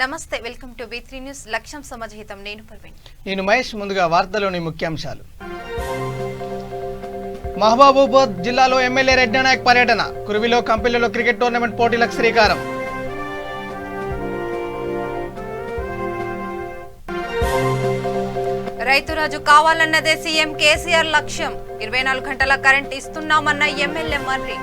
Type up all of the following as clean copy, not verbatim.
నమస్తే, welcome to B3 news. లక్ష్యం సమాజహితం. నేను పర్వీన్. నేను మహేష్. ముందుగా వార్తలోని ముఖ్యాంశాలు. మహబూబాబాద్ జిల్లాలో ఎమ్మెల్యే రెడ్డి నాయక్ పర్యటన. కురువిలో కంపెనీలో క్రికెట్ టోర్నమెంట్ పోటీలకు శ్రీకారం. రైతురాజు కావాలన్నదే సీఎం కేసీఆర్ లక్ష్యం. 24 గంటల కరెంట్ ఇస్తున్నామన్న ఎమ్మెల్యే మర్రి.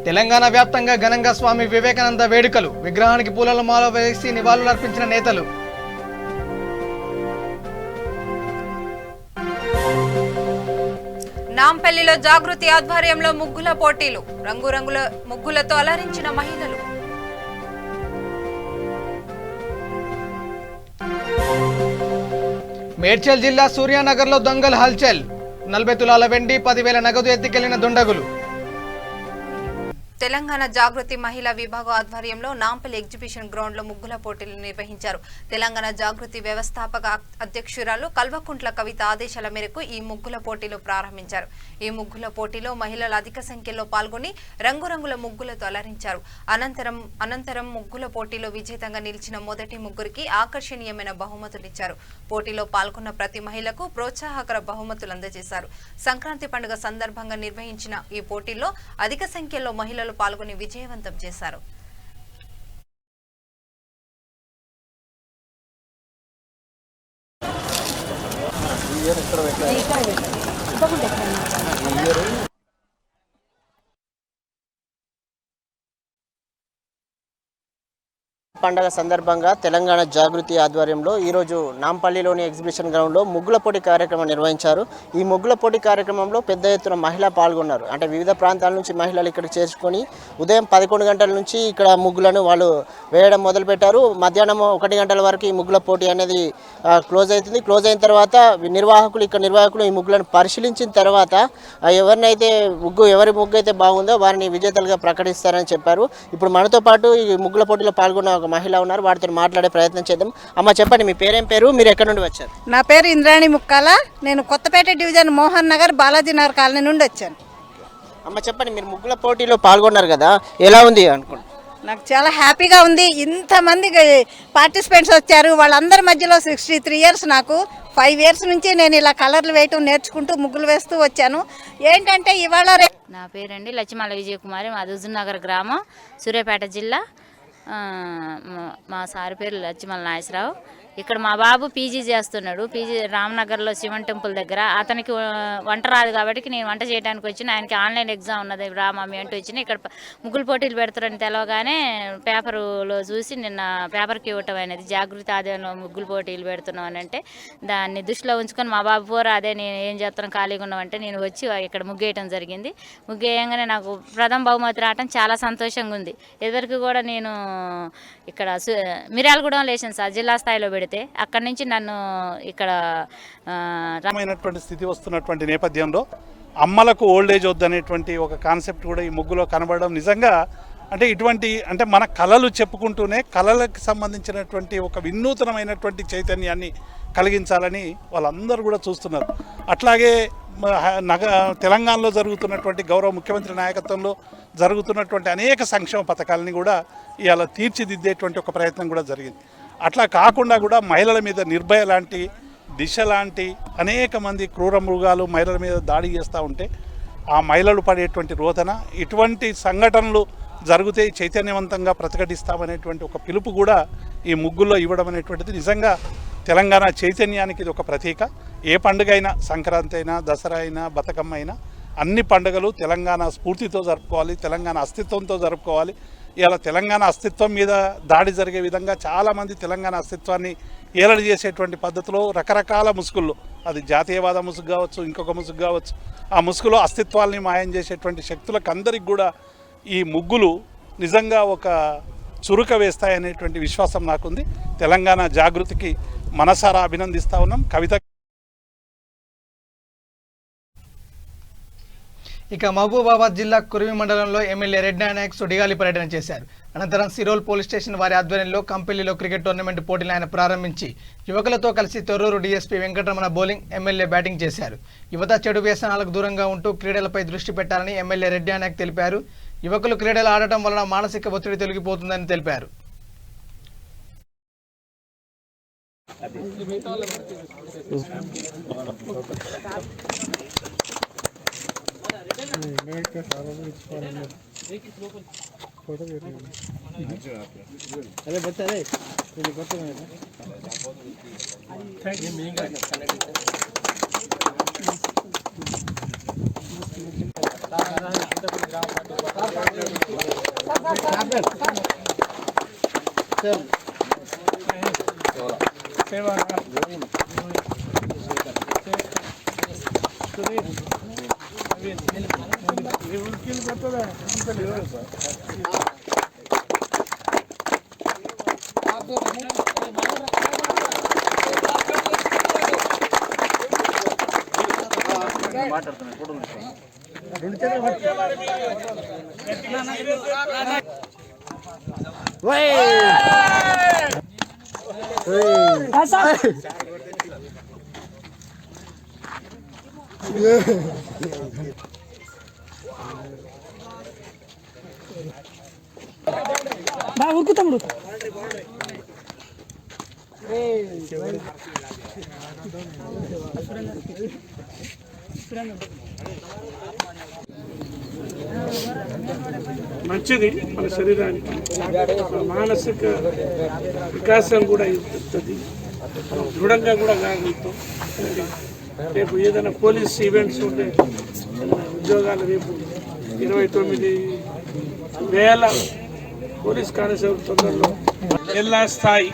తెలంగాణ వ్యాప్తంగా ఘనంగా స్వామి వివేకానంద వేడుకలు. విగ్రహానికి పూల మాల వేసి నివాళులర్పించిన నేతలు. నాంపల్లిలో జాగృతి ఆధ్వర్యంలో ముగ్గుల పోటీలు. రంగురంగుల ముగ్గులతో అలరించిన మహిళలు. మేడ్చల్ జిల్లా సూర్యానగర్లో దొంగల హల్చల్. 40 తులాల వెండి, 10,000 నగదు ఎత్తికెళ్లిన దుండగులు. తెలంగాణ జాగృతి మహిళా విభాగం ఆధ్వర్యంలో నాంపల్లి ఎగ్జిబిషన్ గ్రౌండ్ లో ముగ్గుల పోటీలు నిర్వహించారు. తెలంగాణ జాగృతి వ్యవస్థాపక అధ్యక్షురాలు కల్వకుంట్ల కవిత ఆదేశాల మేరకు ఈ ముగ్గుల పోటీలు ప్రారంభించారు. ఈ ముగ్గుల పోటీలో మహిళలు అధిక సంఖ్యలో పాల్గొని రంగురంగుల ముగ్గులతో అలరించారు. అనంతరం ముగ్గుల పోటీలో విజేతంగా నిలిచిన మొదటి ముగ్గురికి ఆకర్షణీయమైన బహుమతులిచ్చారు. పోటీలో పాల్గొన్న ప్రతి మహిళకు ప్రోత్సాహకర బహుమతులు అందజేశారు. సంక్రాంతి పండుగ సందర్భంగా నిర్వహించిన ఈ పోటీల్లో అధిక సంఖ్యలో మహిళలు పాల్గొని విజయవంతం చేశారు. పండగ సందర్భంగా తెలంగాణ జాగృతి ఆధ్వర్యంలో ఈరోజు నాంపల్లిలోని ఎగ్జిబిషన్ గ్రౌండ్లో ముగ్గుల పోటీ కార్యక్రమం నిర్వహించారు. ఈ ముగ్గుల పోటీ కార్యక్రమంలో పెద్ద ఎత్తున మహిళలు పాల్గొన్నారు. అంటే వివిధ ప్రాంతాల నుంచి మహిళలు ఇక్కడికి చేర్చుకొని ఉదయం 11 గంటల నుంచి ఇక్కడ ముగ్గులను వాళ్ళు వేయడం మొదలుపెట్టారు. మధ్యాహ్నం 1 గంటల వరకు ఈ ముగ్గుల పోటీ అనేది క్లోజ్ అవుతుంది. క్లోజ్ అయిన తర్వాత నిర్వాహకులు ఈ ముగ్గులను పరిశీలించిన తర్వాత ఎవరి ముగ్గు అయితే బాగుందో వారిని విజేతలుగా ప్రకటిస్తారని చెప్పారు. ఇప్పుడు మనతో పాటు ఈ ముగ్గుల పోటీలో పాల్గొన్న ఒక మహిళ ఉన్నారు. వారితో మాట్లాడే ప్రయత్నం చేద్దాం. అమ్మ, చెప్పండి, మీ పేరేం పేరు, మీరు ఎక్కడి నుండి వచ్చారు? నా పేరు ఇంద్రాణి ముక్కాల. నేను కొత్తపేట డివిజన్ మోహన్ నగర్ బాలాజీ నగర్ కాలనీ నుండి వచ్చాను. అమ్మ, చెప్పండి, మీరు ముగ్గుల పోటీలో పాల్గొన్నారు కదా, ఎలా ఉంది అనుకోండి? నాకు చాలా హ్యాపీగా ఉంది. ఇంతమంది పార్టిసిపెంట్స్ వచ్చారు. వాళ్ళందరి మధ్యలో 63 ఇయర్స్, నాకు 5 ఇయర్స్ నుంచి నేను ఇలా కలర్లు వేయటం నేర్చుకుంటూ ముగ్గులు వేస్తూ వచ్చాను. ఏంటంటే ఇవాళ నా పేరండి లచ్చిమల్ల విజయకుమారి. మాది హుజూర్ నగర్ గ్రామం, సూర్యాపేట జిల్లా. మా సార్ పేరు లచ్చిమల్ల నాగేశ్వరరావు. ఇక్కడ మా బాబు పీజీ చేస్తున్నాడు. పీజీ రామ్నగర్లో శివన్ టెంపుల్ దగ్గర. అతనికి వంట రాదు కాబట్టి నేను వంట చేయడానికి వచ్చిన. ఆయనకి ఆన్లైన్ ఎగ్జామ్ ఉన్నది, రా మమ్మీ అంటూ వచ్చిన. ఇక్కడ ముగ్గులు పోటీలు పెడతారని తెలవగానే పేపర్లో చూసి నిన్న పేపర్కి ఇవ్వటం అనేది జాగృతి ఆదాయంలో ముగ్గులు పోటీలు పెడుతున్నాం అని అంటే దాన్ని దృష్టిలో ఉంచుకొని మా బాబు పోరా అదే నేను ఏం చేస్తాను ఖాళీగా ఉన్నామంటే నేను వచ్చి ఇక్కడ ముగ్గేయటం జరిగింది. ముగ్గేయంగానే నాకు ప్రథమ బహుమతి రావటం చాలా సంతోషంగా ఉంది. ఎదురికి కూడా నేను ఇక్కడ మిర్యాలగూడెం లేచాను సార్, జిల్లా స్థాయిలో పెడితే అక్కడి నుంచి నన్ను ఇక్కడ స్థితి వస్తున్నటువంటి నేపథ్యంలో అమ్మలకు ఓల్డ్ ఏజ్ వద్దనేటువంటి ఒక కాన్సెప్ట్ కూడా ఈ ముగ్గులో కనబడడం నిజంగా అంటే మన కళలు చెప్పుకుంటూనే కళలకు సంబంధించినటువంటి ఒక వినూతనమైనటువంటి చైతన్యాన్ని కలిగించాలని వాళ్ళందరూ కూడా చూస్తున్నారు. అట్లాగే తెలంగాణలో జరుగుతున్నటువంటి గౌరవ ముఖ్యమంత్రి నాయకత్వంలో జరుగుతున్నటువంటి అనేక సంక్షేమ పథకాలని కూడా ఇవాళ తీర్చిదిద్దేటువంటి ఒక ప్రయత్నం కూడా జరిగింది. అట్లా కాకుండా కూడా మహిళల మీద నిర్భయ లాంటి, దిశ లాంటి అనేక మంది క్రూర మృగాలు మహిళల మీద దాడి చేస్తూ ఉంటే ఆ మహిళలు పడేటువంటి రోదన, ఇటువంటి సంఘటనలు జరిగితే చైతన్యవంతంగా ప్రతిఘటిస్తామనేటువంటి ఒక పిలుపు కూడా ఈ ముగ్గుల్లో ఇవ్వడం అనేటువంటిది నిజంగా తెలంగాణ చైతన్యానికి ఇది ఒక ప్రతీక. ఏ పండుగ అయినా, సంక్రాంతి అయినా, దసరా అయినా, బతుకమ్మ అయినా, అన్ని పండుగలు తెలంగాణ స్ఫూర్తితో జరుపుకోవాలి, తెలంగాణ అస్తిత్వంతో జరుపుకోవాలి. ఇలా తెలంగాణ అస్తిత్వం మీద దాడి జరిగే విధంగా చాలామంది తెలంగాణ అస్తిత్వాన్ని ఏలడి చేసేటువంటి పద్ధతిలో రకరకాల ముసుగుల్లో, అది జాతీయవాద ముసుగు కావచ్చు, ఇంకొక ముసుగు కావచ్చు, ఆ ముసుగులో అస్తిత్వాల్ని మాయం చేసేటువంటి శక్తులకు అందరికి కూడా ఈ ముగ్గులు నిజంగా ఒక చురుక వేస్తాయనేటువంటి విశ్వాసం నాకుంది. తెలంగాణ జాగృతికి మనసారా అభినందిస్తూ ఉన్నాం. కవిత ఇక మహబూబాబాద్ జిల్లా కురివి మండలంలో ఎమ్మెల్యే రెడ్డి నాయక్ సుడిగాలి పర్యటన చేశారు. అనంతరం సిరోల్ పోలీస్ స్టేషన్ వారి ఆధ్వర్యంలో కంపెనీలో క్రికెట్ టోర్నమెంట్ పోటీలను ఆయన ప్రారంభించి యువకులతో కలిసి Thorrur DSP Venkataramana bowling, MLA batting చేశారు. యువత చెడు వ్యసనాలకు దూరంగా ఉంటూ క్రీడలపై దృష్టి పెట్టాలని ఎమ్మెల్యే రెడ్డి నాయక్ తెలిపారు. యువకులు క్రీడలు ఆడటం వలన మానసిక ఒత్తిడి తొలగిపోతుందని తెలిపారు. మంచిది మన శరీరానికి, మానసిక వికాసం కూడా అవుతుంది, దృఢంగా కూడా కాగలుగుతాం. రేపు ఏదైనా పోలీస్ ఈవెంట్స్ ఉంటే ఉద్యోగాలు రేపు 29,000 పోలీస్ కానిస్టేబుల్ తొందరలో జిల్లా స్థాయి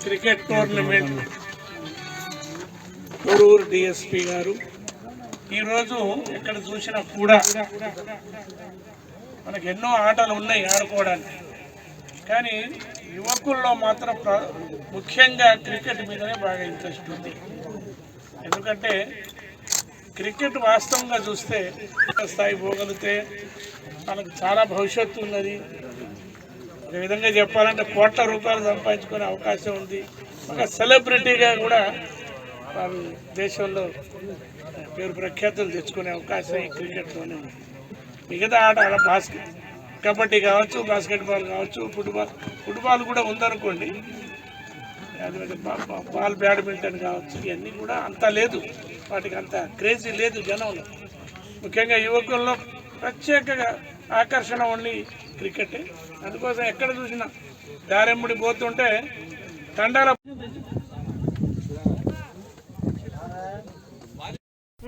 క్రికెట్ టోర్నమెంట్ తొర్రూరు డిఎస్పీ గారు ఈరోజు ఎక్కడ చూసినా కూడా మనకు ఎన్నో ఆటలు ఉన్నాయి ఆడుకోవడానికి, కానీ యువకుల్లో మాత్రం ముఖ్యంగా క్రికెట్ మీదనే బాగా ఇంట్రెస్ట్ ఉంది. ఎందుకంటే క్రికెట్ వాస్తవంగా చూస్తే స్థాయి పోగలిగితే మనకు చాలా భవిష్యత్తు ఉన్నది. ఒక విధంగా చెప్పాలంటే కోట్ల రూపాయలు సంపాదించుకునే అవకాశం ఉంది. ఒక సెలబ్రిటీగా కూడా వారు దేశంలో పేరు ప్రఖ్యాతులు తెచ్చుకునే అవకాశం ఈ క్రికెట్లోనే ఉంది. మిగతా ఆట కబడ్డీ కావచ్చు, బాస్కెట్బాల్ కావచ్చు, ఫుట్బాల్ కూడా ఉందనుకోండి, బాల్ బ్యాడ్మింటన్ కావచ్చు, ఇవన్నీ కూడా అంత లేదు, వాటికి అంత క్రేజీ లేదు జనంలో. ముఖ్యంగా యువకుల్లో ప్రత్యేకంగా ఆకర్షణ ఓన్లీ క్రికెట్. అందుకోసం ఎక్కడ చూసినా దారెంబడి పోతుంటే తండాల.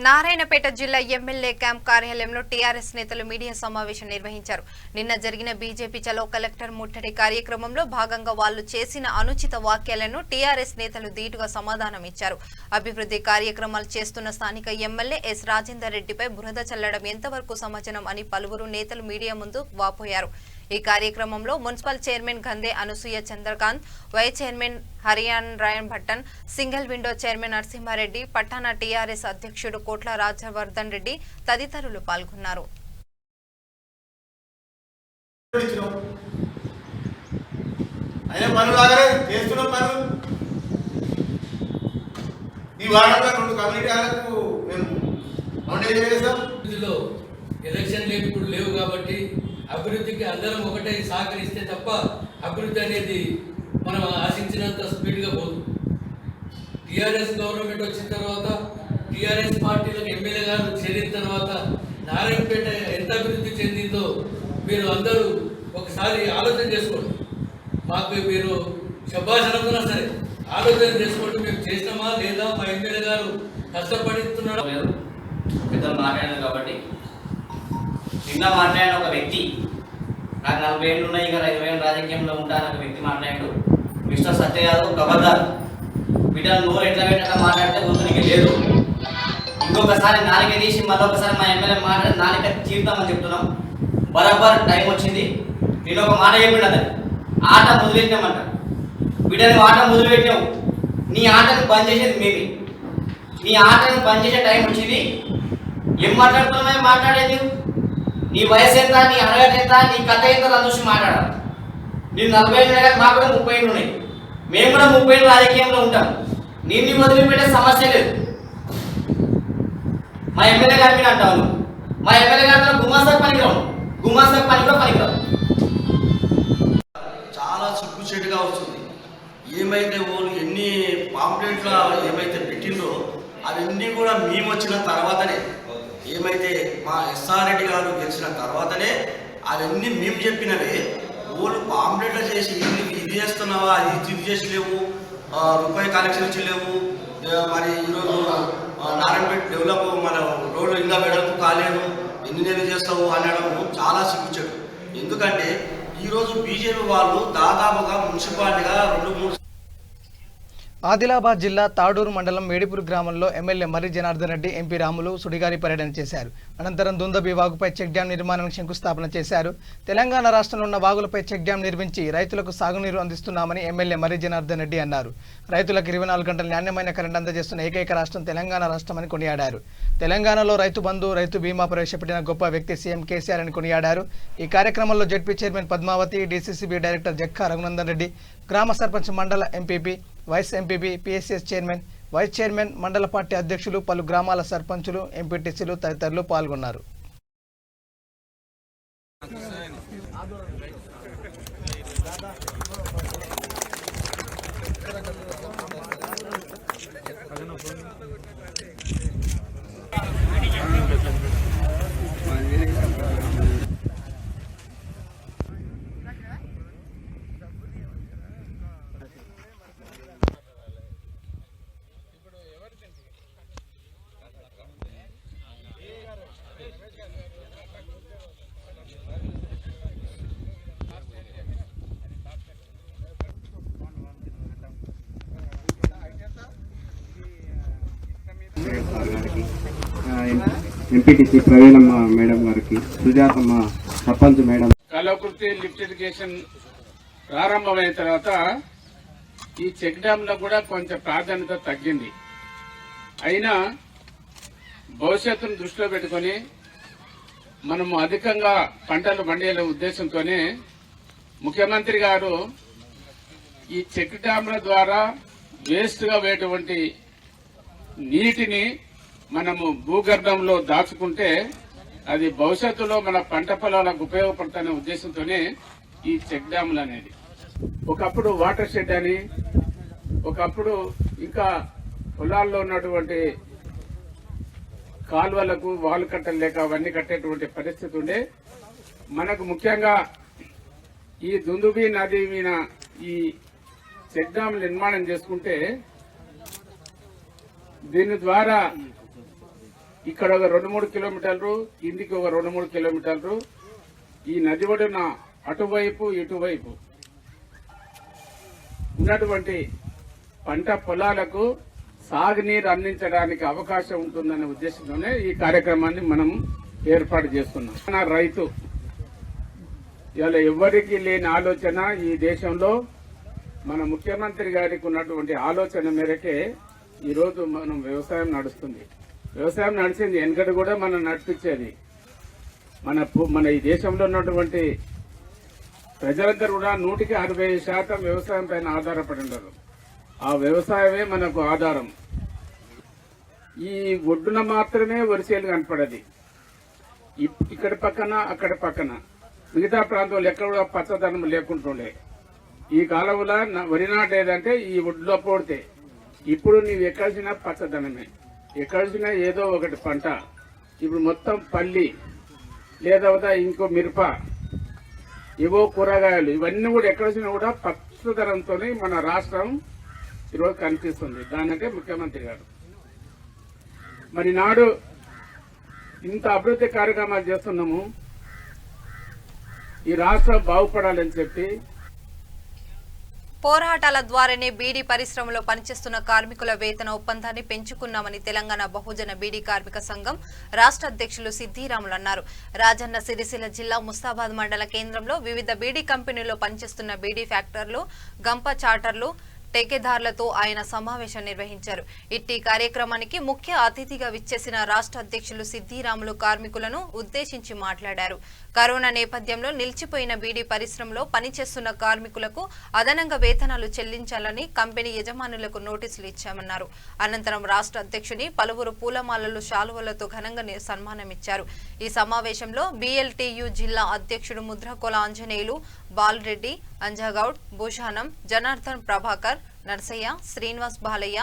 నారాయణపేట జిల్లా ఎమ్మెల్యే క్యాంప్ కార్యాలయంలో టీఆర్ఎస్ నేతలు మీడియా సమావేశం నిర్వహించారు. నిన్న జరిగిన బీజేపీ చలో కలెక్టర్ ముట్టడి కార్యక్రమంలో భాగంగా వాళ్లు చేసిన అనుచిత వ్యాఖ్యలను టీఆర్ఎస్ నేతలు ధీటుగా సమాధానం ఇచ్చారు. అభివృద్ధి కార్యక్రమాలు చేస్తున్న స్థానిక ఎమ్మెల్యే ఎస్ రాజేందర్ రెడ్డిపై బురద చల్లడం ఎంతవరకు సమాజనం అని పలువురు నేతలు మీడియా ముందు వాపోయారు. ఈ కార్యక్రమంలో municipal chairman గందే Anasuya Chandrakant, vice chairman హరియాన్ రాయన్ భట్టన్, సింగిల్ విండో చైర్మన్ నరసింహారెడ్డి, పట్టణ టీఆర్ఎస్ అధ్యక్షుడు కోట్ల రాజవర్ధన్ రెడ్డి తదితరులు పాల్గొన్నారు. ఎలక్షన్ లేవు కాబట్టి అభివృద్ధికి అందరం ఒకటే సహకరిస్తే తప్ప అభివృద్ధి అనేది మనం ఆశించినంత స్పీడ్గా పోదు. టీఆర్ఎస్ గవర్నమెంట్ వచ్చిన తర్వాత, టీఆర్ఎస్ పార్టీలకు ఎమ్మెల్యే గారు చేరిన తర్వాత నారాయణపేట ఎంత అభివృద్ధి చెందిందో మీరు అందరూ ఒకసారి ఆలోచన చేసుకోండి. మాకు మీరు శభాష్ అనుకున్నా సరే ఆలోచన చేసుకోండి, మేము చేసినామా లేదా, మా ఎమ్మెల్యే గారు కష్టపడుతున్నాడు. పెద్దలు మాట్లాడారు కాబట్టి నిన్న మాట్లాడిన ఒక వ్యక్తి, నాకు 40 ఏళ్ళు ఉన్నాయి, ఇక 20 ఏళ్ళు రాజకీయంలో ఉంటాను, ఒక వ్యక్తి మాట్లాడాడు, మిస్టర్ సత్య యాదవ్ గవర్నర్ బిడ్డలు నోరు ఎట్లా పెట్టాక మాట్లాడితే ఊరికి లేదు. ఇంకొకసారి నాలుక తీసి మరొకసారి మా ఎమ్మెల్యే మాట్లాడి నాలుక తీరుతామని చెప్తున్నాం. బరాబర్ టైం వచ్చింది. నేను ఒక మాట చెప్పాడు, అతను ఆట మొదలెట్టినామంట. బిడ్డను ఆట మొదలుపెట్టావు, నీ ఆటను బంద్ చేసేది మేమే. నీ ఆటను బంద్ చేసే టైం వచ్చింది. ఏం మాట్లాడుతున్నావు? మాట్లాడేది నీ వయసు ఎంత, నీ అడగట ఎంత, నీ కథ ఎంత అని చూసి మాట్లాడాలి. నేను 40 ఏళ్ళు కానీ మాకు కూడా 30 ఏళ్ళు ఉన్నాయి. మేము కూడా 30 ఏళ్ళు రాజకీయంలో ఉంటాం. నిన్ను వదిలిపెట్టే సమస్య లేదు. మా ఎమ్మెల్యే గారి మీద అంటాను, మా ఎమ్మెల్యే గారి గుమాస్తాకు పనికిరావు, గుమాస్తాకు పని కూడా పనికిరావు. చాలా సిగ్గుచేటుగా వస్తుంది. ఏమైతే వాళ్ళు ఎన్ని పాంప్లెట్లు ఏమైతే పెట్టిందో అవన్నీ కూడా మేము వచ్చిన తర్వాతనే, ఏమైతే మా ఎస్ఆర్ రెడ్డి గారు గెలిచిన తర్వాతనే అవన్నీ మేము చెప్పినవే. వాళ్ళు పాంప్లెట్లు చేసి ఇది చేస్తున్నావా, ఇది చేసి లేవు, రూపాయి కలెక్షన్ ఇచ్చి లేవు, మరి ఈరోజు నారాయణపేట డెవలప్ మన రోడ్డు ఇంకా వెడల్పు కాలేదు, ఎన్ని నెలలు చేస్తావు అనడం చాలా సిగ్గుచేటు. ఎందుకంటే ఈరోజు బీజేపీ వాళ్ళు దాదాపుగా మున్సిపాలిటీగా 2-3 ఆదిలాబాద్ జిల్లా తాడూరు మండలం మేడిపూర్ గ్రామంలో ఎమ్మెల్యే మర్రి జనార్దన్ రెడ్డి, ఎంపీ రాములు సుడిగాలి పర్యటన చేశారు. అనంతరం దుందబి వాగుపై చెక్ డ్యాం నిర్మాణానికి శంకుస్థాపన చేశారు. తెలంగాణ రాష్ట్రంలో ఉన్న వాగులపై చెక్ డ్యాం నిర్మించి రైతులకు సాగునీరు అందిస్తున్నామని ఎమ్మెల్యే మర్రి జనార్దన్ రెడ్డి అన్నారు. రైతులకు 24 గంటల నాణ్యమైన కరెంట్ అందజేస్తున్న ఏకైక రాష్ట్రం తెలంగాణ రాష్ట్రమని కొనియాడారు. తెలంగాణలో రైతు బంధు, రైతు బీమా ప్రవేశపెట్టిన గొప్ప వ్యక్తి సీఎం కేసీఆర్ అని కొనియాడారు. ఈ కార్యక్రమంలో ZP chairman Padmavathi, DCCB director Jakka Raghunandan Reddy, గ్రామ సర్పంచ్, మండల MPP, vice MPP, PSCS chairman, vice chairman, మండల పార్టీ అధ్యక్షులు, పలు గ్రామాల సర్పంచులు, ఎంపీటీసీలు తదితరులు పాల్గొన్నారు. ఎంపీటీసీ ప్రవీణమ్మ మేడం గారికి, Sujathamma sarpanch madam. Kalwakurthy lift irrigation ప్రారంభమైన తర్వాత ఈ చెక్ డ్యామ్ లో కూడా కొంచెం ప్రాధాన్యత తగ్గింది. అయినా భవిష్యత్తును దృష్టిలో పెట్టుకుని మనము అధికంగా పంటలు పండే ఉద్దేశంతోనే ముఖ్యమంత్రి గారు ఈ చెక్ డ్యాంల ద్వారా వేస్ట్ గా పోయేటువంటి నీటిని మనము భూగర్భంలో దాచుకుంటే అది భవిష్యత్తులో మన పంట పొలాలకు ఉపయోగపడుతున్న ఉద్దేశంతోనే ఈ చెక్ డ్యాములు అనేది. ఒకప్పుడు వాటర్ షెడ్ అని, ఒకప్పుడు ఇంకా పొలాల్లో ఉన్నటువంటి కాలువలకు వాలు కట్టలు లేక అవన్నీ కట్టేటువంటి పరిస్థితి ఉండే. మనకు ముఖ్యంగా ఈ దుందుబి నది మీద ఈ చెక్ డ్యాములు నిర్మాణం చేసుకుంటే దీని ద్వారా ఇక్కడ ఒక 2-3 కిలోమీటర్లు, కిందికి ఒక 2-3 కిలోమీటర్లు ఈ నది ఒడ్డున అటువైపు ఇటువైపు ఉన్నటువంటి పంట పొలాలకు సాగునీరు అందించడానికి అవకాశం ఉంటుందనే ఉద్దేశంతోనే ఈ కార్యక్రమాన్ని మనం ఏర్పాటు చేస్తున్నాం. మన రైతు ఇలా ఎవరికి లేని ఆలోచన ఈ దేశంలో మన ముఖ్యమంత్రి గారికి ఉన్నటువంటి ఆలోచన మేరకే ఈరోజు మనం వ్యవసాయం నడుస్తుంది. వ్యవసాయం నడిచింది వెనకటి కూడా మనం నడిపించేది. మన ఈ దేశంలో ఉన్నటువంటి ప్రజలందరూ కూడా 160% వ్యవసాయం పైన ఆధారపడి ఉన్నారు. ఆ వ్యవసాయమే మనకు ఆధారం. ఈ ఒడ్డున మాత్రమే వరిసేలు కనపడది. ఇక్కడ పక్కన అక్కడ పక్కన మిగతా ప్రాంతంలో ఎక్కడ కూడా పచ్చదనం లేకుంటుండే. ఈ కాలంలో వరి నాటేదంటే ఈ ఒడ్లో పోడితే, ఇప్పుడు నీవు ఎక్కడిసినా పచ్చదనమే, ఎక్కడిసినా ఏదో ఒకటి పంట. ఇప్పుడు మొత్తం పల్లి లేదా ఇంకో మిరప, ఏవో కూరగాయలు, ఇవన్నీ కూడా ఎక్కడిసినా కూడా పచ్చదనంతోనే మన రాష్ట్రం ఈరోజు కనిపిస్తుంది. దానికంటే ముఖ్యమంత్రి గారు మరి నాడు ఇంత అభివృద్ధి కార్యక్రమాలు చేస్తున్నాము. ఈ రాష్ట్రం బాగుపడాలని చెప్పి పోరాటాల ద్వారానే బీడీ పరిశ్రమలో పనిచేస్తున్న కార్మికుల వేతన ఒప్పందాన్ని పెంచుకున్నామని తెలంగాణ బహుజన బీడీ కార్మిక సంఘం రాష్ట్ర అధ్యక్షులు సిద్దిరాములు అన్నారు. రాజన్న సిరిసిల్ల జిల్లా ముస్తాబాద్ మండల కేంద్రంలో వివిధ బీడీ కంపెనీల్లో పనిచేస్తున్న బీడీ ఫ్యాక్టర్లు, గంప చార్టర్లు, టేకేదారులతో ఆయన సమావేశం నిర్వహించారు. ఇట్టి కార్యక్రమానికి ముఖ్య అతిథిగా విచ్చేసిన రాష్ట్ర అధ్యక్షులు సిద్దిరాములు కార్మికులను ఉద్దేశించి మాట్లాడారు. కరోనా నేపథ్యంలో నిలిచిపోయిన బీడీ పరిశ్రమలో పనిచేస్తున్న కార్మికులకు అదనంగా వేతనాలు చెల్లించాలని కంపెనీ యజమానులకు నోటీసులు ఇచ్చామన్నారు. అనంతరం రాష్ట్ర అధ్యక్షుని పలువురు పూలమాలలు శాలువలతో ఘనంగా సన్మానమిచ్చారు. ఈ సమావేశంలో BLTU జిల్లా అధ్యక్షుడు ముద్రకోల ఆంజనేయులు, బాలరెడ్డి, అంజాగౌడ్, భూషానం, జనార్దన్, ప్రభాకర్, నర్సయ్య, శ్రీనివాస్, బాలయ్య,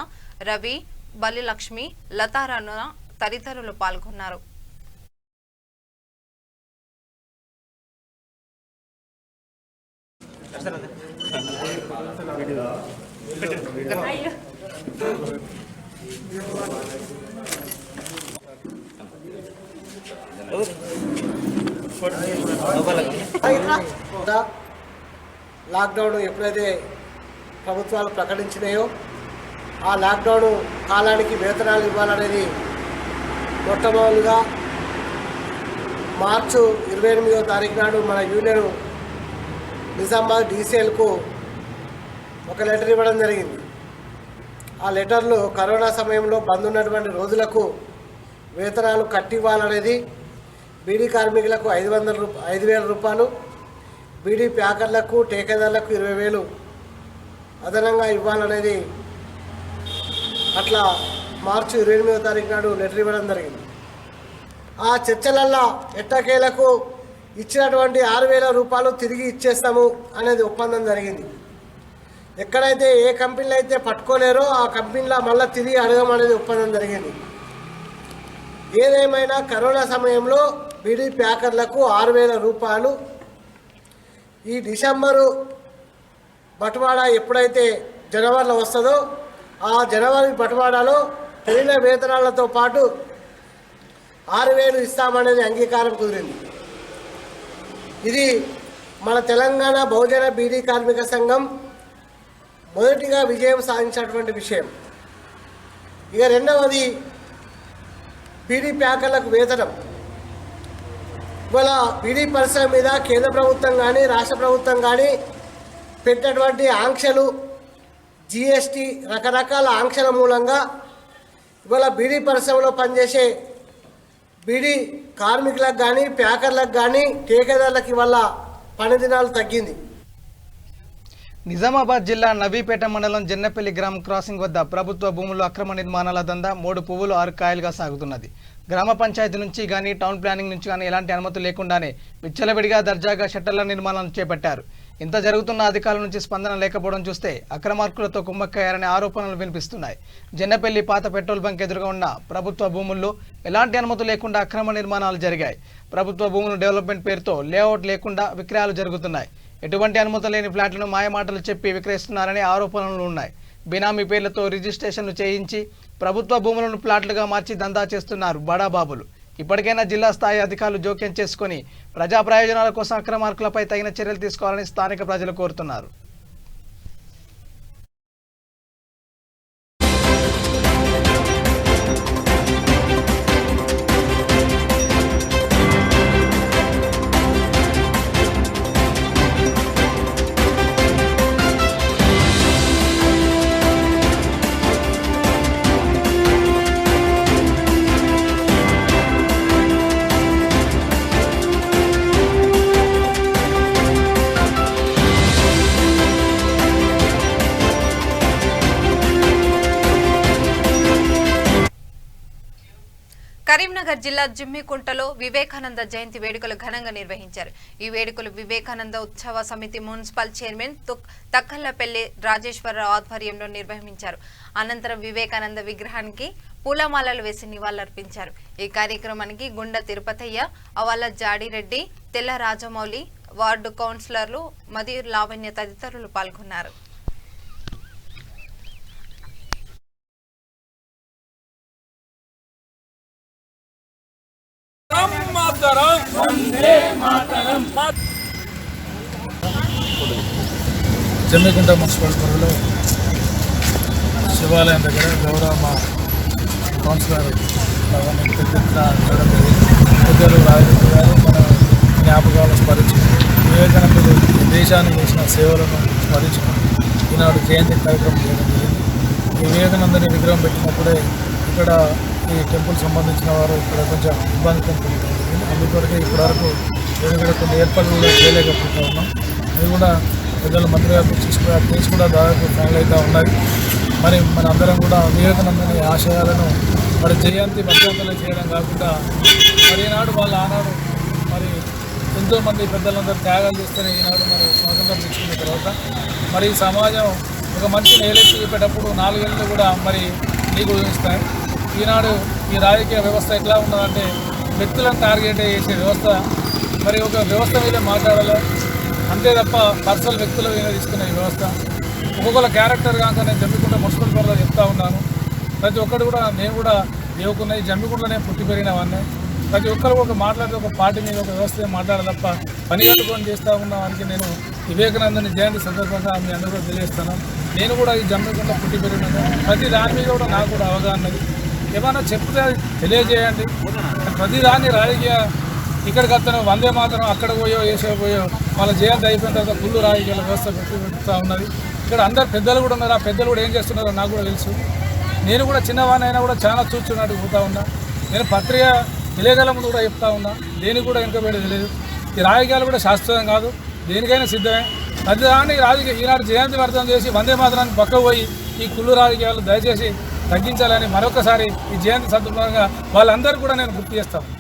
రవి, బలిలక్ష్మి, లతారాణ తదితరులు పాల్గొన్నారు. లాక్డౌన్ ఎప్పుడైతే ప్రభుత్వాలు ప్రకటించినాయో ఆ లాక్డౌన్ కాలానికి వేతనాలు ఇవ్వాలనేది మొట్టమొదటిగా మార్చి 28వ తారీఖు నాడు మన యూనియన్ నిజామాబాద్ DCLకు ఒక లెటర్ ఇవ్వడం జరిగింది. ఆ లెటర్లో కరోనా సమయంలో బంద్ ఉన్నటువంటి రోజులకు వేతనాలు కట్టివ్వాలనేది, బీడీ కార్మికులకు 5,000 రూపాయలు, బీడీ ప్యాకర్లకు టేకేదారులకు 20,000 అదనంగా ఇవ్వాలనేది అట్లా మార్చి 28వ తారీఖు నాడు లెటర్ ఇవ్వడం జరిగింది. ఆ చర్చలల్లో ఎట్టకేలకు ఇచ్చినటువంటి 6,000 రూపాయలు తిరిగి ఇచ్చేస్తాము అనేది ఒప్పందం జరిగింది. ఎక్కడైతే ఏ కంపెనీలు అయితే పట్టుకోలేరో ఆ కంపెనీలో మళ్ళీ తిరిగి అడగమనేది ఒప్పందం జరిగింది. ఏదేమైనా కరోనా సమయంలో బీడీ ప్యాకర్లకు 6,000 రూపాయలు ఈ డిసెంబరు బటువాడా ఎప్పుడైతే జనవరిలో వస్తుందో ఆ జనవరి బటువాడాలో పెరిగిన వేతనాలతో పాటు 6,000 ఇస్తామనేది అంగీకారం కుదిరింది. ఇది మన తెలంగాణ బహుజన బీడీ కార్మిక సంఘం మొదటిగా విజయం సాధించినటువంటి విషయం. ఇక రెండవది బీడీ ప్యాకర్లకు వేతనం. ఇవాళ బీడీ పరిశ్రమ మీద కేంద్ర ప్రభుత్వం కానీ రాష్ట్ర ప్రభుత్వం కానీ పెట్టినటువంటి ఆంక్షలు, GST రకరకాల ఆంక్షల మూలంగా ఇవాళ బీడీ పరిశ్రమలో పనిచేసే బీడీ కార్మికులకు కానీ ప్యాకర్లకు కానీ టేకేదారులకు ఇవాళ పని దినాలు తగ్గింది. నిజామాబాద్ జిల్లా నవీపేట మండలం జన్నపల్లి గ్రామ క్రాసింగ్ వద్ద ప్రభుత్వ భూముల్లో అక్రమ నిర్మాణాల దందా 3 పువ్వులు 6 కాయలుగా సాగుతున్నది. గ్రామ పంచాయతీ నుంచి కానీ టౌన్ ప్లానింగ్ నుంచి కానీ ఎలాంటి అనుమతులు లేకుండానే విచ్చలవిడిగా దర్జాగా షట్టర్ల నిర్మాణాలను చేపట్టారు. ఇంత జరుగుతున్న అధికారుల నుంచి స్పందన లేకపోవడం చూస్తే అక్రమార్కులతో కుమ్మక్కయ్యారనే ఆరోపణలు వినిపిస్తున్నాయి. జన్నపల్లి పాత పెట్రోల్ బంక్ ఎదురుగా ఉన్న ప్రభుత్వ భూముల్లో ఎలాంటి అనుమతులు లేకుండా అక్రమ నిర్మాణాలు జరిగాయి. ప్రభుత్వ భూములు డెవలప్మెంట్ పేరుతో లేఅవుట్ లేకుండా విక్రయాలు జరుగుతున్నాయి. ఎటువంటి అనుమతి లేని ఫ్లాట్లను మాయమాటలు చెప్పి విక్రయిస్తున్నారనే ఆరోపణలు ఉన్నాయి. బినామీ పేర్లతో రిజిస్ట్రేషన్లు చేయించి ప్రభుత్వ భూములను ప్లాట్లుగా మార్చి దందా చేస్తున్నారు బడాబాబులు. ఇప్పటికైనా జిల్లా స్థాయి అధికారులు జోక్యం చేసుకుని ప్రజా ప్రయోజనాల కోసం అక్రమార్కులపై తగిన చర్యలు తీసుకోవాలని స్థానిక ప్రజలు కోరుతున్నారు. కరీంనగర్ జిల్లా జిమ్మికుంటలో వివేకానంద జయంతి వేడుకలు ఘనంగా నిర్వహించారు. ఈ వేడుకలు వివేకానంద ఉత్సవ సమితి మున్సిపల్ చైర్మన్ తక్కళ్లపల్లి రాజేశ్వరరావు ఆధ్వర్యంలో నిర్వహించారు. అనంతరం వివేకానంద విగ్రహానికి పూలమాలలు వేసి నివాళులర్పించారు. ఈ కార్యక్రమానికి గుండ తిరుపతయ్య, అవల జాడిరెడ్డి, తెల్ల రాజమౌళి, వార్డు కౌన్సిలర్లు మది లావణ్య తదితరులు పాల్గొన్నారు. జమ్మికుంట మున్సిపల్ పరిధిలో శివాలయం దగ్గర గౌరవ మా కౌన్సిలర్ పెద్దలు రాజరెడ్డి గారు మన జ్ఞాపకాలను స్మరించుకుని వివేకానందుడు దేశానికి చేసిన సేవలను స్మరించుకుని ఈనాడు జయంతి కార్యక్రమం చేయడం జరిగింది. ఈ వివేకానందని విగ్రహం పెట్టినప్పుడే ఇక్కడ ఈ టెంపుల్ సంబంధించిన వారు ఇక్కడ కొంచెం ఇబ్బంది జరిగింది. అందుకొరకే ఇప్పటివరకు మేము ఇక్కడ కొన్ని ఏర్పాట్లు కూడా చేయలేకపోతూ ఉన్నాం. అది కూడా పెద్దల మంత్రి గారు తీసుకుని ఆ కేసు కూడా దాదాపు ఫైనల్ అవుతూ ఉన్నాయి. మరి మన అందరం కూడా వివేకానందని ఆశయాలను మరి జయంతి మధ్యంతరం చేయడం కాకుండా మరి ఈనాడు వాళ్ళు ఆనాడు మరి ఎంతోమంది పెద్దలందరూ త్యాగాలు చేస్తేనే ఈనాడు మరి స్వాతంత్రం తెచ్చుకున్న తర్వాత మరి ఈ సమాజం ఒక మనిషిని ఏలెత్తి చూపేటప్పుడు 4 ఏళ్ళు కూడా మరి నీకు ఊహిస్తాయి. ఈనాడు ఈ రాజకీయ వ్యవస్థ ఎట్లా ఉన్నదంటే వ్యక్తులను టార్గెట్ చేసే వ్యవస్థ. మరి ఒక వ్యవస్థ మీద మాట్లాడాలి అంతే తప్ప పర్సనల్ వ్యక్తుల మీద తీసుకునే వ్యవస్థ. ఒక్కొక్కల క్యారెక్టర్ కాక నేను జమ్మికుంట మున్సిపల్ పరిధిలో చెప్తా ఉన్నాను. ప్రతి ఒక్కరు కూడా నేను కూడా దేవుకున్నది జమ్మికుంటలోనే పుట్టి పెరిగినవన్నీ. ప్రతి ఒక్కరు ఒక మాట్లాడితే ఒక పార్టీ మీద ఒక వ్యవస్థ మాట్లాడాలి తప్ప పని కట్టుకొని చేస్తూ ఉన్న వారికి నేను వివేకానందని జయంతి సందర్భంగా మీ అందరూ కూడా తెలియజేస్తాను. నేను కూడా ఈ జమ్మికుంట పుట్టి పెరిగినాను. ప్రతి దాని మీద కూడా నాకు కూడా అవగాహన ఏమైనా చెప్తే తెలియజేయండి. ప్రతిదాన్ని రాజకీయ ఇక్కడికి వస్తాను వందే మాత్రం అక్కడ పోయో వేసేపోయో వాళ్ళ జయంతి అయిపోయిన తర్వాత ఫుల్ రాజకీయాల వ్యవస్థ పెడుతూ ఉన్నది. ఇక్కడ అందరు పెద్దలు కూడా ఉన్నారు. ఆ పెద్దలు కూడా ఏం చేస్తున్నారో నాకు కూడా తెలుసు. నేను కూడా చిన్నవాడిని అయినా కూడా చాలా చూస్తున్నట్టు పోతా ఉన్నా. నేను పత్రిక తెలియగల ముందు కూడా చెప్తా ఉన్నా. దేనికి కూడా వెనుకబడి తెలియదు. ఈ రాజకీయాలు కూడా శాశ్వతం కాదు, దేనికైనా సిద్ధమే. ప్రతిదాన్ని రాజకీయ ఈనాడు జయంతి వర్ధనం చేసి వందే మాత్రాన్ని పక్కకు పోయి ఈ కుళ్ళు రాజకీయాలు దయచేసి తగ్గించాలని మరొకసారి ఈ జయంతి సందర్భంగా వాళ్ళందరూ కూడా నేను గుర్తు చేస్తాను.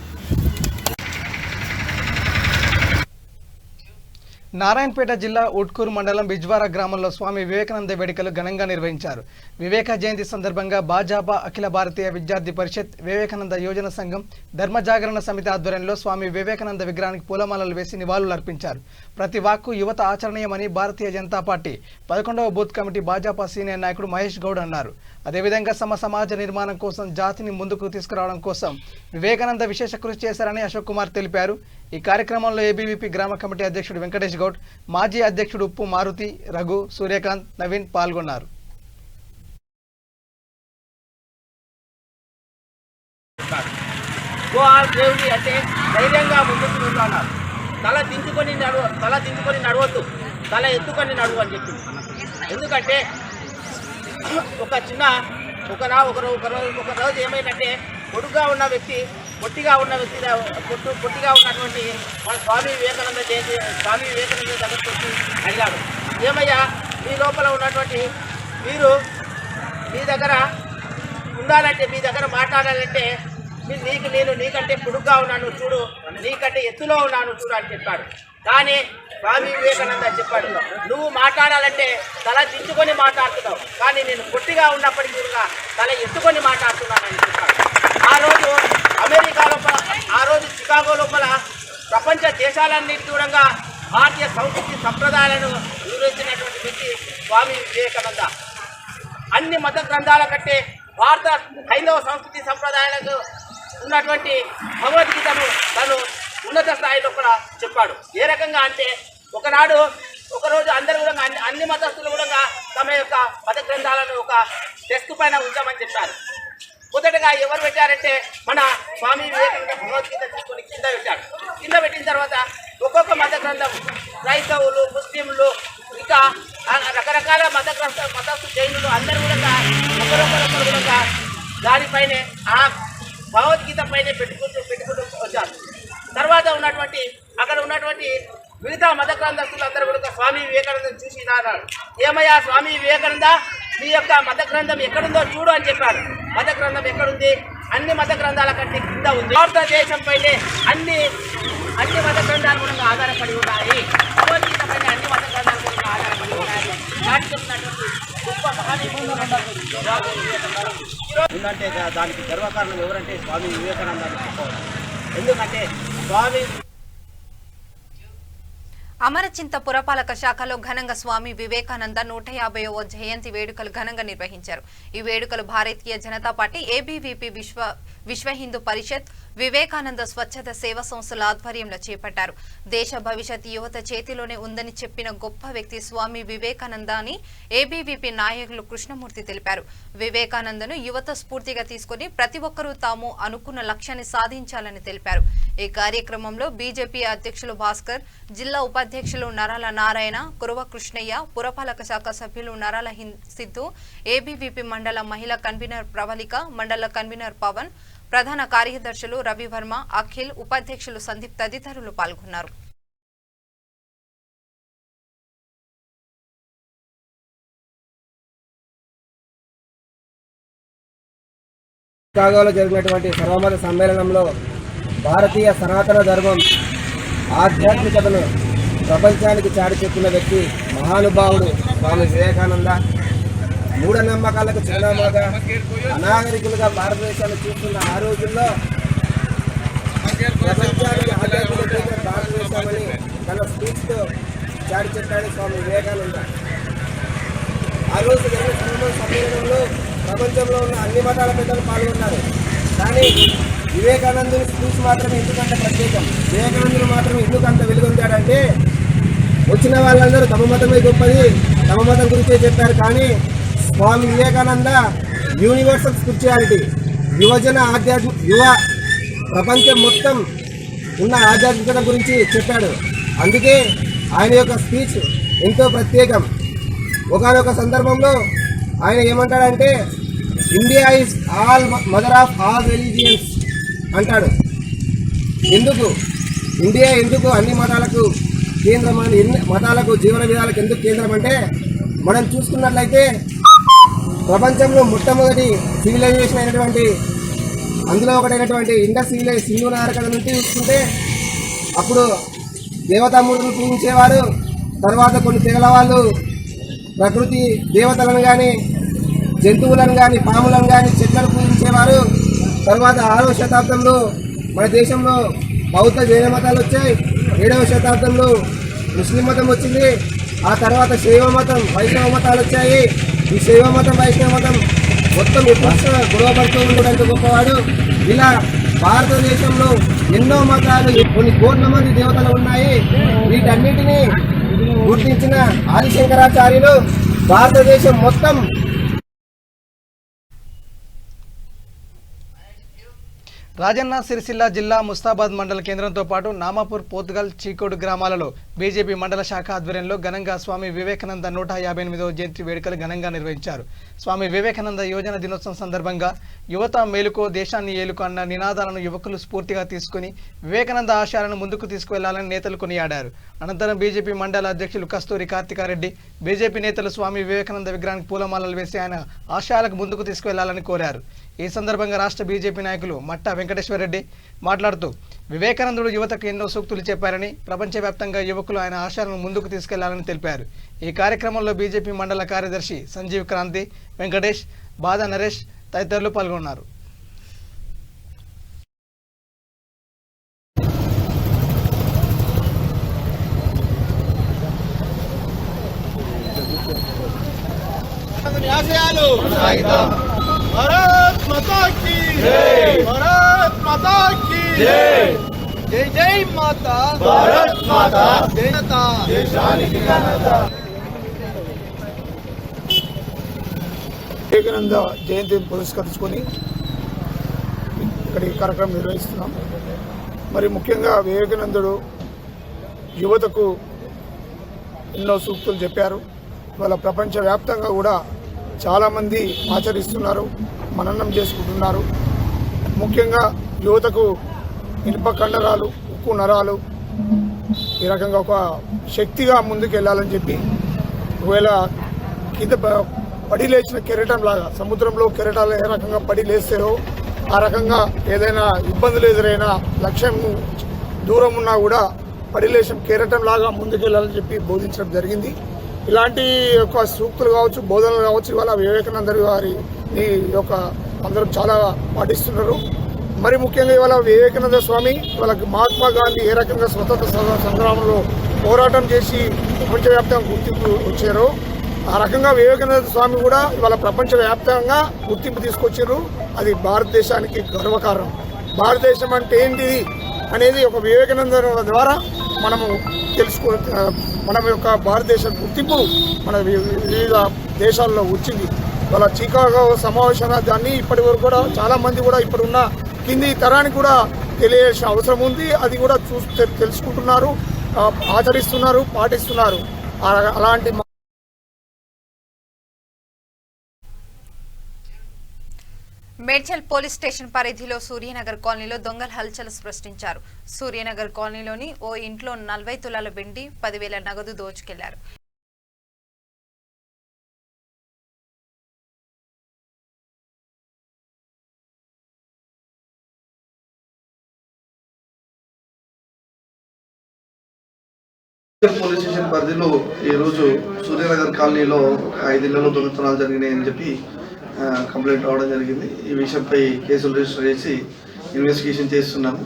నారాయణపేట జిల్లా ఉట్కూరు మండలం బిజ్వారా గ్రామంలో స్వామి వివేకానంద వేడుకలు ఘనంగా నిర్వహించారు. వివేక జయంతి సందర్భంగా భాజపా అఖిల భారతీయ విద్యార్థి పరిషత్, వివేకానంద యోజన సంఘం, ధర్మ జాగరణ సమితి ఆధ్వర్యంలో స్వామి వివేకానంద విగ్రహానికి పూలమాలలు వేసి నివాళులు అర్పించారు. ప్రతి వాక్కు యువత ఆచరణీయమని భారతీయ జనతా పార్టీ 11వ బూత్ కమిటీ భాజపా సీనియర్ నాయకుడు మహేష్ గౌడ్ అన్నారు. అదేవిధంగా సమాజ నిర్మాణం కోసం జాతిని ముందుకు తీసుకురావడం కోసం వివేకానంద విశేష కృషి చేశారని అశోక్ కుమార్ తెలిపారు. ఈ కార్యక్రమంలో ఏబీవీపీ గ్రామ కమిటీ అధ్యక్షుడు వెంకటేష్ గౌడ్, మాజీ అధ్యక్షుడు ఉప్పు మారుతి, రఘు, సూర్యకాంత్, నవీన్ పాల్గొన్నారు. అంటే ధైర్యంగా ముందుకు వెళ్తున్నారు. తల దించుకొని నడవద్దు, తల ఎత్తుకొని నడువు అని చెప్పింది. ఎందుకంటే ఒక రోజు ఏమైందంటే పొడుగ్గా ఉన్న వ్యక్తి పొట్టిగా ఉన్నటువంటి మన స్వామి వివేకానంద దగ్గరికి వచ్చి అడిగాడు, ఏమయ్యా మీ లోపల ఉన్నటువంటి మీరు మీ దగ్గర ఉండాలంటే, మీ దగ్గర మాట్లాడాలంటే నీకంటే పొడుగ్గా ఉన్నాను చూడు, నీకంటే ఎత్తులో ఉన్నాను చూడు అని చెప్పాడు. కానీ స్వామి వివేకానంద చెప్పాడు, నువ్వు మాట్లాడాలంటే తల దించుకొని మాట్లాడుతున్నావు, కానీ నేను పొట్టిగా ఉన్నప్పటికీ కూడా తల ఎత్తుకొని మాట్లాడుతున్నానని చెప్పాడు. ఆ రోజు అమెరికా లోపల, ఆ రోజు చికాగో లోపల ప్రపంచ దేశాలన్నిటి దూరంగా భారతీయ సంస్కృతి సంప్రదాయాలను వివరించినటువంటి వ్యక్తి స్వామి వివేకానంద. అన్ని మత గ్రంథాల కంటే భారత హైందవ సంస్కృతి సంప్రదాయాలకు ఉన్నటువంటి భగవద్గీతను తను ఉన్నత స్థాయిలో కూడా చెప్పాడు. ఏ రకంగా అంటే ఒకరోజు అందరూ కూడా అన్ని మతస్థులు కూడా తమ యొక్క మత గ్రంథాలను ఒక డెస్క్ పైన ఉంచామని చెప్పారు. మొదటగా ఎవరు పెట్టారంటే మన స్వామి వివేకానంద భగవద్గీత తీసుకొని కింద పెట్టిన తర్వాత ఒక్కొక్క మత గ్రంథం, క్రైస్తవులు, ముస్లింలు, ఇంకా రకరకాల మతస్థు జైనులు అందరూ కూడా ఒకరొకరు కూడా దానిపైనే ఆ భగవద్గీత పైనే పెట్టుకుంటూ వచ్చారు. తర్వాత అక్కడ ఉన్నటువంటి మిగతా మత గ్రంథస్తులు అందరూ కూడా స్వామి వివేకానందం చూసి అన్నారు, ఏమయ్యా స్వామి వివేకానంద, మీ యొక్క మత గ్రంథం ఎక్కడుందో చూడు అని చెప్పారు. మత గ్రంథం ఎక్కడుంది? అన్ని మత గ్రంథాల కంటే కింద ఉంది. భారతదేశం పైనే అన్ని మత గ్రంథాలు కూడా ఆధారపడి ఉన్నాయి. భగవద్గీత పైన అన్ని మత గ్రంథాలు కూడా ఆధారపడి ఉన్నాయి. దానికి చెప్తున్నటువంటి గొప్ప మహానీయుడు ఎందుకంటే దానికి గర్వకారణం ఎవరంటే స్వామి వివేకానంద అని చెప్పవచ్చు. ఎందుకంటే స్వామి అమరచింత పురపాలక శాఖలో ఘనంగా స్వామి వివేకానంద 150వ జయంతి వేడుకలు ఘనంగా నిర్వహించారు. ఈ వేడుకలు భారతీయ జనతా పార్టీ, ఏబీవీపీ, విశ్వ హిందూ పరిషత్, వివేకానంద స్వచ్ఛత సేవా సంస్థల ఆధ్వర్యంలో చేపట్టారు. దేశ భవిష్యత్ యువత చేతిలోనే ఉందని చెప్పిన గొప్ప వ్యక్తి స్వామి వివేకానంద అని ఏబీవీపీ నాయకులు కృష్ణమూర్తి తెలిపారు. వివేకానందను యువత స్ఫూర్తిగా తీసుకుని ప్రతి ఒక్కరూ తాము అనుకున్న లక్ష్యాన్ని సాధించాలని తెలిపారు. ఈ కార్యక్రమంలో బీజేపీ అధ్యక్షులు భాస్కర్, జిల్లా ఉపాధ్యక్షులు నరాల నారాయణ, కురవ కృష్ణయ్య, పురపాలక శాఖ సభ్యులు నరాల సిద్ధు, ఏబీవీపీ మండల మహిళా కన్వీనర్ ప్రవళిక, మండల కన్వీనర్ పవన్, ప్రధాన కార్యదర్శులు రవివర్మ, అఖిల్, ఉపాధ్యక్షులు సందీప్ తదితరులు పాల్గొన్నారు. చికాగోలో జరిగినటువంటి సర్వమత సమ్మేళనంలో భారతీయ సనాతన ధర్మం ఆధ్యాత్మికతను ప్రపంచానికి చాటి చెప్పిన వ్యక్తి మహానుభావుడు స్వామి వివేకానంద. మూఢనమ్మకాలకు చిరునామాగా అనాగరికులుగా భారతదేశాన్ని చూస్తున్న ఆ రోజుల్లో ప్రపంచానికి ఆధ్యాత్మిక భారతదేశమని తన స్పీచ్తో చాటి చెప్పాడు స్వామి వివేకానంద. ఆ రోజు జరిగిన సర్వమత సమ్మేళనంలో ప్రపంచంలో ఉన్న అన్ని మతాల పెద్దలు పాల్గొన్నారు. కానీ వివేకానందుని స్పీచ్ మాత్రమే ఎందుకంటే ప్రత్యేకం, వివేకానందుడు మాత్రం ఎందుకు అంత వెలుగొందాడంటే వచ్చిన వాళ్ళందరూ తమ మతమే గొప్పది, తమ మతం గురించే చెప్పారు. కానీ స్వామి వివేకానంద యూనివర్సల్ స్పిరిచువాలిటీ, యువ ప్రపంచం మొత్తం ఉన్న ఆధ్యాత్మికత గురించి చెప్పాడు. అందుకే ఆయన యొక్క స్పీచ్ ఎంతో ప్రత్యేకం. ఒకానొక సందర్భంలో ఆయన ఏమంటాడంటే India is all mother of all religions అంటాడు. ఎందుకు ఇండియా ఎందుకు అన్ని మతాలకు కేంద్రం అని, ఎన్ని మతాలకు జీవన విధాలకు ఎందుకు కేంద్రం అంటే మనం చూసుకున్నట్లయితే ప్రపంచంలో మొట్టమొదటి సివిలైజేషన్ అయినటువంటి అందులో ఒకటైనటువంటి ఇండస్ సివిలైజ్ సింధు నాగరికత నుంచి చూసుకుంటే అప్పుడు దేవతామూర్తులు పూజించేవారు. తర్వాత కొన్ని తెగల వాళ్ళు ప్రకృతి దేవతలను కానీ జంతువులను కానీ పాములను కానీ చెట్లను పూజించేవారు. తర్వాత 6వ శతాబ్దంలో మన దేశంలో బౌద్ధ జైన మతాలు వచ్చాయి. 7వ శతాబ్దంలో ముస్లిం మతం వచ్చింది. ఆ తర్వాత శైవ మతం, వైష్ణవ మతాలు వచ్చాయి. ఈ శైవ మతం, వైష్ణవ మతం మొత్తం ఎప్పుడు గొడవపడుతూ ఉండడానికి గొప్పవాడు. ఇలా భారతదేశంలో ఎన్నో మతాలు, కొన్ని కోట్ల మంది దేవతలు ఉన్నాయి. వీటన్నిటినీ గుర్తించిన ఆదిశంకరాచార్యులు భారతదేశం మొత్తం రాజన్న సిరిసిల్ల జిల్లా ముస్తాబాద్ మండల కేంద్రంతో పాటు నామాపూర్, పోతుగల్, చీకోడు గ్రామాలలో బీజేపీ మండల శాఖ ఆధ్వర్యంలో ఘనంగా స్వామి వివేకానంద 158వ జయంతి వేడుకలు ఘనంగా నిర్వహించారు. స్వామి వివేకానంద యోజన దినోత్సవం సందర్భంగా యువత మేలుకో దేశాన్ని ఏలుకో అన్న నినాదాలను యువకులు స్ఫూర్తిగా తీసుకుని వివేకానంద ఆశయాలను ముందుకు తీసుకువెళ్లాలని నేతలు కొనియాడారు. అనంతరం బీజేపీ మండల అధ్యక్షులు కస్తూరి కార్తికారెడ్డి, బీజేపీ నేతలు స్వామి వివేకానంద విగ్రహానికి పూలమాలలు వేసి ఆయన ఆశయాలకు ముందుకు తీసుకువెళ్లాలని కోరారు. ఈ సందర్భంగా రాష్ట్ర బీజేపీ నాయకులు మట్టా వెంకటేశ్వరరెడ్డి మాట్లాడుతూ వివేకానందుడు యువతకు ఎన్నో సూక్తులు చెప్పారని, ప్రపంచవ్యాప్తంగా యువకులు ఆయన ఆశయాలను ముందుకు తీసుకెళ్లాలని తెలిపారు. ఈ కార్యక్రమంలో బీజేపీ మండల కార్యదర్శి సంజీవ్ క్రాంతి, వెంకటేష్, బాదా నరేష్ తదితరులు పాల్గొన్నారు. भारत माता की जय, भारत माता की जय, जय जय माता, भारत माता, जय माता, देशाనికి ఘనత. వివేకానంద జయంతిని పురస్కరించుకొని ఇక్కడ ఈ కార్యక్రమం నిర్వహిస్తున్నాం. మరి ముఖ్యంగా వివేకానందుడు యువతకు ఎన్నో సూక్తులు చెప్పారు. ఇవాళ ప్రపంచవ్యాప్తంగా కూడా చాలామంది ఆచరిస్తున్నారు, మననం చేసుకుంటున్నారు. ముఖ్యంగా యువతకు ఇనుప కండరాలు, ఉక్కు నరాలు ఈ రకంగా ఒక శక్తిగా ముందుకు వెళ్ళాలని చెప్పి, ఒకవేళ కింద పడి లేచిన కెరటం లాగా సముద్రంలో కెరటాలు ఏ రకంగా పడి లేస్తారో ఆ రకంగా ఏదైనా ఇబ్బందులు ఎదురైనా, లక్ష్యం దూరం ఉన్నా కూడా పడి లేచిన కెరటం లాగా ముందుకు వెళ్ళాలని చెప్పి బోధించడం జరిగింది. ఇలాంటి యొక్క సూక్తులు కావచ్చు, బోధనలు కావచ్చు, ఇవాళ వివేకానంద గారిని యొక్క అందరూ చాలా పాటిస్తున్నారు. మరి ముఖ్యంగా ఇవాళ వివేకానంద స్వామి వాళ్ళకి మహాత్మా గాంధీ ఏ రకంగా స్వతంత్ర సంగ్రామంలో పోరాటం చేసి ప్రపంచవ్యాప్తంగా గుర్తింపు వచ్చారో ఆ రకంగా వివేకానంద స్వామి కూడా ఇవాళ ప్రపంచవ్యాప్తంగా గుర్తింపు తీసుకొచ్చారు. అది భారతదేశానికి గర్వకారణం. భారతదేశం అంటే ఏంటిది అనేది ఒక వివేకానంద ద్వారా మనము మన యొక్క భారతదేశ గుర్తింపు మన వివిధ దేశాల్లో వచ్చింది. వాళ్ళ చికాగో సమావేశాల దాన్ని ఇప్పటి వరకు కూడా చాలామంది కూడా ఇప్పుడున్న కింది తరానికి కూడా తెలియాల్సిన అవసరం ఉంది. అది కూడా తెలుసుకుంటున్నారు, ఆచరిస్తున్నారు, పాటిస్తున్నారు. అలాంటి మేడ్చల్ పోలీస్ స్టేషన్ పరిధిలో సూర్యనగర్ కాలనీలో దొంగల హల్చల్ సృష్టించారు. సూర్యనగర్ కాలనీలోని ఓ ఇంట్లో 40 తులాల వెండి 10,000 నగదు దోచుకెళ్లారు. పోలీస్ స్టేషన్ పరిధిలో ఈరోజు సూర్యనగర్ కాలనీలో 5 ఇళ్లలో దొంగతనాలు జరిగినాయని చెప్పి కంప్లైంట్ రావడం జరిగింది. ఈ విషయంపై కేసులు రిజిస్టర్ చేసి ఇన్వెస్టిగేషన్ చేస్తున్నాము.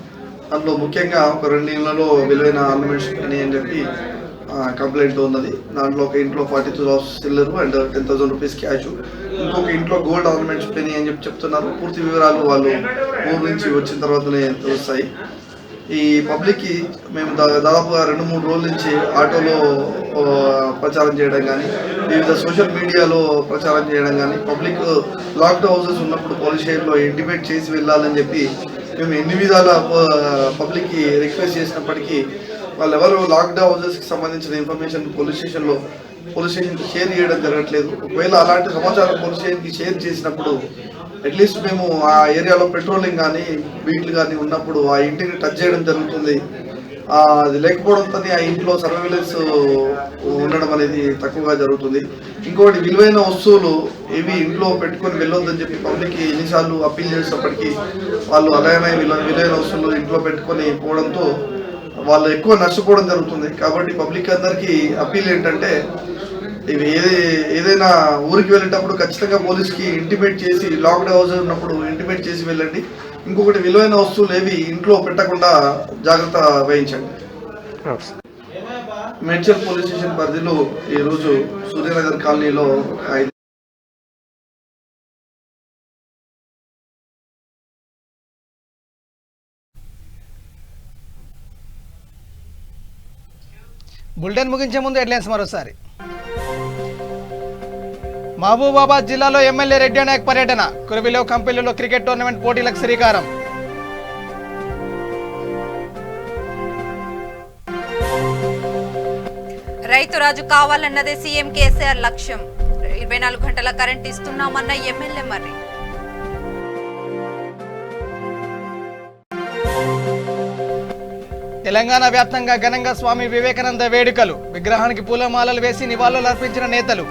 అందులో ముఖ్యంగా ఒక 2 ఇళ్లలో విలువైన ఆర్నమెంట్స్ అని చెప్పి కంప్లైంట్ ఉన్నది. దాంట్లో ఒక ఇంట్లో 42 సిల్లర్ అండ్ 10,000 రూపీస్ క్యాష్, ఇంకొక ఇంట్లో గోల్డ్ ఆర్నమెంట్స్ పెని అని చెప్పి చెప్తున్నారు. పూర్తి వివరాలు వాళ్ళు ఊరు నుంచి వచ్చిన తర్వాతనే తెలుస్తాయి. ఈ పబ్లిక్కి మేము దాదాపుగా 2-3 రోజుల నుంచి ఆటోలో ప్రచారం చేయడం కానీ, వివిధ సోషల్ మీడియాలో ప్రచారం చేయడం కానీ, పబ్లిక్ లాక్డ్ హౌసెస్ ఉన్నప్పుడు పోలీస్ స్టేషన్లో ఇంటిమేట్ చేసి వెళ్ళాలని చెప్పి మేము ఎన్ని విధాల పబ్లిక్కి రిక్వెస్ట్ చేసినప్పటికీ వాళ్ళు ఎవరు లాక్డ్ హౌసెస్కి సంబంధించిన ఇన్ఫర్మేషన్ పోలీస్ స్టేషన్కి షేర్ చేయడం జరగట్లేదు. ఒకవేళ అలాంటి సమాచారం పోలీస్ స్టేషన్కి షేర్ చేసినప్పుడు అట్లీస్ట్ మేము ఆ ఏరియాలో పెట్రోలింగ్ కానీ బీట్లు కానీ ఉన్నప్పుడు ఆ ఇంటిని టచ్ చేయడం జరుగుతుంది. అది లేకపోవడంతో ఆ ఇంట్లో సర్వేలెన్స్ ఉండడం అనేది తక్కువగా జరుగుతుంది. ఇంకోటి విలువైన వస్తువులు ఇవి ఇంట్లో పెట్టుకొని వెళ్ళొద్దని చెప్పి పబ్లిక్కి ఎన్నిసార్లు అప్పీల్ చేసినప్పటికీ వాళ్ళు అలానే విలువైన వస్తువులు ఇంట్లో పెట్టుకొని పోవడంతో వాళ్ళు ఎక్కువ నష్టపోవడం జరుగుతుంది. కాబట్టి పబ్లిక్ అందరికీ అప్పీల్ ఏంటంటే ఇవి ఏదైనా ఊరికి వెళ్ళేటప్పుడు ఖచ్చితంగా పోలీస్కి ఇంటిమేట్ చేసి, లాక్డ్ హౌస్ ఉన్నప్పుడు ఇంటిమేట్ చేసి వెళ్ళండి. ఇంకొకటి విలువైన వస్తువులు ఏవి ఇంట్లో పెట్టకుండా జాగ్రత్త వహించండి. మేడ్చల్ పోలీస్ స్టేషన్ పరిధిలో ఈరోజు సూర్యనగర్ కాలనీలో 5 బులెటిన్ ముగించే ముందు హెడ్లైన్స్ మరోసారి. మహబూబాబాద్ జిల్లాలో ఎమ్మెల్యే రెడ్డి నాయక్ పర్యటన, కురవిలో కంపెనీలో క్రికెట్ టోర్నమెంట్ పోటీలకు శ్రీకారం. రైతు రాజు కావాలన్నదే సీఎం కేసీఆర్ లక్ష్యం. 24 గంటల కరెంట్ ఇస్తున్నామన్న ఎమ్మెల్యే మర్రి. తెలంగాణ వ్యాప్తంగా ఘనంగా స్వామి వివేకానంద వేడుకలు, విగ్రహానికి పూలమాలలు వేసి నివాళులు అర్పించిన నేతలు.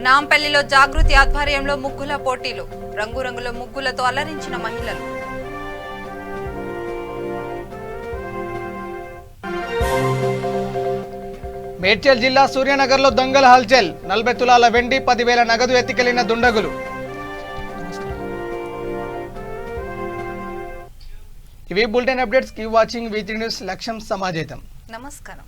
నాంపల్లిలో జాగృతి ఆధ్వర్యంలో ముగ్గుల పోటీలు, రంగురంగుల ముగ్గులతో అలరించిన మహిళలు. మేడ్చల్ జిల్లా సూర్యనగర్లో దొంగల హల్చల్, 40 తులాల వెండి 10,000 నగదు ఎత్తికెళ్లిన దుండగులు. ఇవి bulletin updates. Keep watching V3 news. లక్ష్యం సమాజేతం. నమస్కారం.